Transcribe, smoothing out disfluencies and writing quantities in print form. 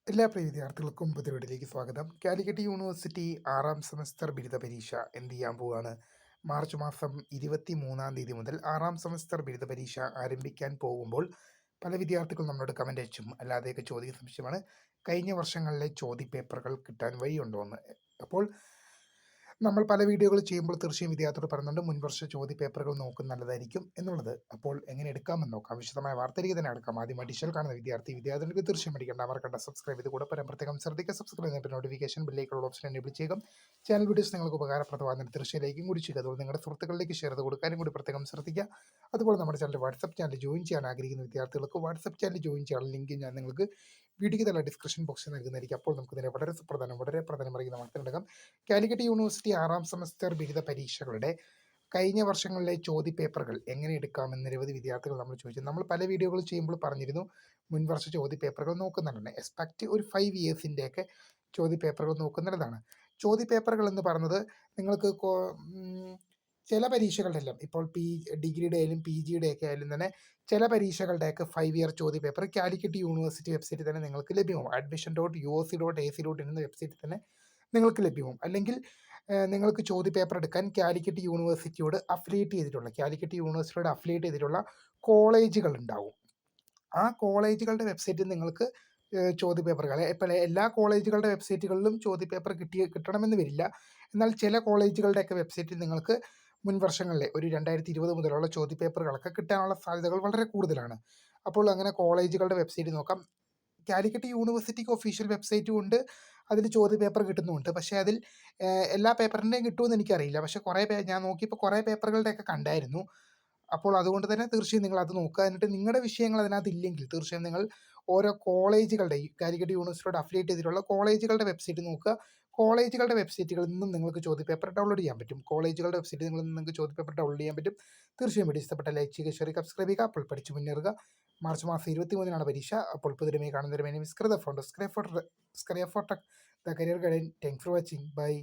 എല്ലാ പ്രിയ വിദ്യാർത്ഥികൾക്കും പുതിയ സ്വാഗതം. കാലിക്കറ്റ് യൂണിവേഴ്സിറ്റി 6ാം സെമസ്റ്റർ ബിരുദ പരീക്ഷ എന്ത് ചെയ്യാൻ പോവുകയാണ്? മാർച്ച് മാസം 23-ാം തീയതി മുതൽ 6ാം സെമസ്റ്റർ ബിരുദ പരീക്ഷ ആരംഭിക്കാൻ പോകുമ്പോൾ പല വിദ്യാർത്ഥികളും നമ്മളോട് കമൻ്റ് അയച്ചും അല്ലാതെയൊക്കെ ചോദിക്കുന്ന സംശയമാണ്, കഴിഞ്ഞ വർഷങ്ങളിലെ ചോദ്യപേപ്പറുകൾ കിട്ടാൻ വഴിയുണ്ടോ എന്ന്. അപ്പോൾ നമ്മൾ പല വീഡിയോകൾ ചെയ്യുമ്പോൾ തീർച്ചയായും വിദ്യാർത്ഥികൾ പറയുന്നുണ്ട് മുൻവർഷ ചോദ്യപേപ്പറുകൾ നോക്കുന്നത് നല്ലതായിരിക്കും എന്നുള്ളത്. അപ്പോൾ എങ്ങനെ എടുക്കാമെന്ന് നോക്കാം. വിശദമായ വാർത്തയിലേക്ക് തന്നെ എടുക്കാം. ആദ്യം അഡീഷണൽ കാണുന്ന വിദ്യാർത്ഥികൾക്ക് തീർച്ചയായും പഠിക്കേണ്ട മറക്കണ്ട സബ്സ്ക്രൈബ് ചെയ്ത് കൂടെ പ്രത്യേകം ശ്രദ്ധിക്കുക. സബ്സ്ക്രൈബ് ചെയ്തിട്ട് നോട്ടിഫിക്കേഷൻ ബില്ലേക്കുള്ള ഓപ്ഷൻ എനേബിൾ ചെയ്യുക. ചാനൽ വീഡിയോസ് നിങ്ങൾക്ക് ഉപകാരപ്രദമാകുന്ന തീർച്ചയായും കൂടി ചെയ്യുക. അതുപോലെ നിങ്ങളുടെ സുഹൃത്തുക്കളിലേക്ക് ഷെയർ ചെയ്ത് കൊടുക്കാനും കൂടി പ്രത്യേകം ശ്രദ്ധിക്കുക. അതുപോലെ നമ്മുടെ ചാനൽ വാട്സപ്പ് ചാനൽ ജോയിൻ ചെയ്യാൻ ആഗ്രഹിക്കുന്ന വിദ്യാർത്ഥികൾക്ക് വാട്സപ്പ് ചാനൽ ജോയിൻ ചെയ്യാനുള്ള ലിങ്ക് ഞാൻ നിങ്ങൾക്ക് വീഡിയോയ്ക്ക് തന്നെ ഡിസ്ക്രിപ്ഷൻ ബോക്സിൽ നൽകുന്നതായിരിക്കും. അപ്പോൾ നമുക്ക് ഇതിനെ വളരെ പ്രധാനം അറിയുന്ന വാർത്തയുണ്ടാകാം. കാലിക്കറ്റ് യൂണിവേഴ്സിറ്റി 6ാം സെമസ്റ്റർ ബിരുദ പരീക്ഷകളുടെ കഴിഞ്ഞ വർഷങ്ങളിലെ ചോദ്യപേപ്പറുകൾ എങ്ങനെ എടുക്കാമെന്ന് നിരവധി വിദ്യാർത്ഥികൾ നമ്മൾ ചോദിച്ചു. നമ്മൾ പല വീഡിയോകൾ ചെയ്യുമ്പോൾ പറഞ്ഞിരുന്നു മുൻവർഷ ചോദ്യപേപ്പറുകൾ നോക്കുന്നുണ്ട്. എക്സ്പെക്റ്റ് ഒരു 5 ഇയേഴ്സിൻ്റെയൊക്കെ ചോദ്യപേപ്പറുകൾ നോക്കുന്നതാണ്. ചോദ്യപേപ്പറുകൾ എന്ന് പറയുന്നത് നിങ്ങൾക്ക് ചില പരീക്ഷകളുടെ എല്ലാം ഇപ്പോൾ ഡിഗ്രിയുടെ ആയാലും പി ജിയുടെ ഒക്കെ ആയാലും തന്നെ ചില പരീക്ഷകളുടെയൊക്കെ 5 ഇയർ ചോദ്യപേപ്പർ കാലിക്കറ്റ് യൂണിവേഴ്സിറ്റി വെബ്സൈറ്റിൽ തന്നെ നിങ്ങൾക്ക് ലഭ്യമാവും. admission.uoc.ac.in എന്ന വെബ്സൈറ്റിൽ തന്നെ നിങ്ങൾക്ക് ലഭ്യമാവും. അല്ലെങ്കിൽ നിങ്ങൾക്ക് ചോദ്യപേപ്പർ എടുക്കാൻ കാലിക്കറ്റ് യൂണിവേഴ്സിറ്റിയോട് അഫിലിയേറ്റ് ചെയ്തിട്ടുള്ള കോളേജുകൾ ഉണ്ടാവും. ആ കോളേജുകളുടെ വെബ്സൈറ്റിൽ നിങ്ങൾക്ക് ചോദ്യപേപ്പറുകൾ ഇപ്പോൾ എല്ലാ കോളേജുകളുടെ വെബ്സൈറ്റുകളിലും ചോദ്യപേപ്പർ കിട്ടണമെന്ന് വരില്ല. എന്നാൽ ചില കോളേജുകളുടെയൊക്കെ വെബ്സൈറ്റിൽ നിങ്ങൾക്ക് മുൻ വർഷങ്ങളിലെ ഒരു 2020 മുതലുള്ള ചോദ്യപേപ്പറുകളൊക്കെ കിട്ടാനുള്ള സാധ്യതകൾ വളരെ കൂടുതലാണ്. അപ്പോൾ അങ്ങനെ കോളേജുകളുടെ വെബ്സൈറ്റ് നോക്കാം. കാലിക്കറ്റ് യൂണിവേഴ്സിറ്റിക്ക് ഒഫീഷ്യൽ വെബ്സൈറ്റും ഉണ്ട്, അതിൽ ചോദ്യപേപ്പർ കിട്ടുന്നുമുണ്ട്. പക്ഷേ അതിൽ എല്ലാ പേപ്പറിൻ്റെയും കിട്ടുമെന്ന് എനിക്കറിയില്ല. പക്ഷേ ഞാൻ നോക്കിയപ്പോൾ കുറേ പേപ്പറുകളുടെയൊക്കെ കണ്ടായിരുന്നു. അപ്പോൾ അതുകൊണ്ട് തന്നെ തീർച്ചയായും നിങ്ങൾ അത് നോക്കുക. എന്നിട്ട് നിങ്ങളുടെ വിഷയങ്ങൾ അതിനകത്ത് ഇല്ലെങ്കിൽ തീർച്ചയായും നിങ്ങൾ ഓരോ കോളേജുകളുടെ കാലിക്കറ്റ് യൂണിവേഴ്സിറ്റിയോട് അഫിലിയേറ്റ് ചെയ്തിട്ടുള്ള കോളേജുകളുടെ വെബ്സൈറ്റ് നോക്കുക. കോളേജുകളുടെ വെബ്സൈറ്റുകളിൽ നിന്നും നിങ്ങൾക്ക് ചോദ്യപേപ്പർ ഡൗൺലോഡ് ചെയ്യാൻ പറ്റും. തീർച്ചയായും വീഡിയോ ഇഷ്ടപ്പെട്ട ലൈക്ക് ചെയ്യുക, ഷെയർ ചെയ്യുക, സബ്സ്ക്രൈബ് ചെയ്യുക. അപ്പോൾ പഠിച്ച് മുന്നേറുക. മാർച്ച് മാസം 23-നാണ് പരീക്ഷ. അപ്പോൾ പുതിയ കാണുന്നവരെ സ്ക്രേ for the career guidance. Thanks for watching. By.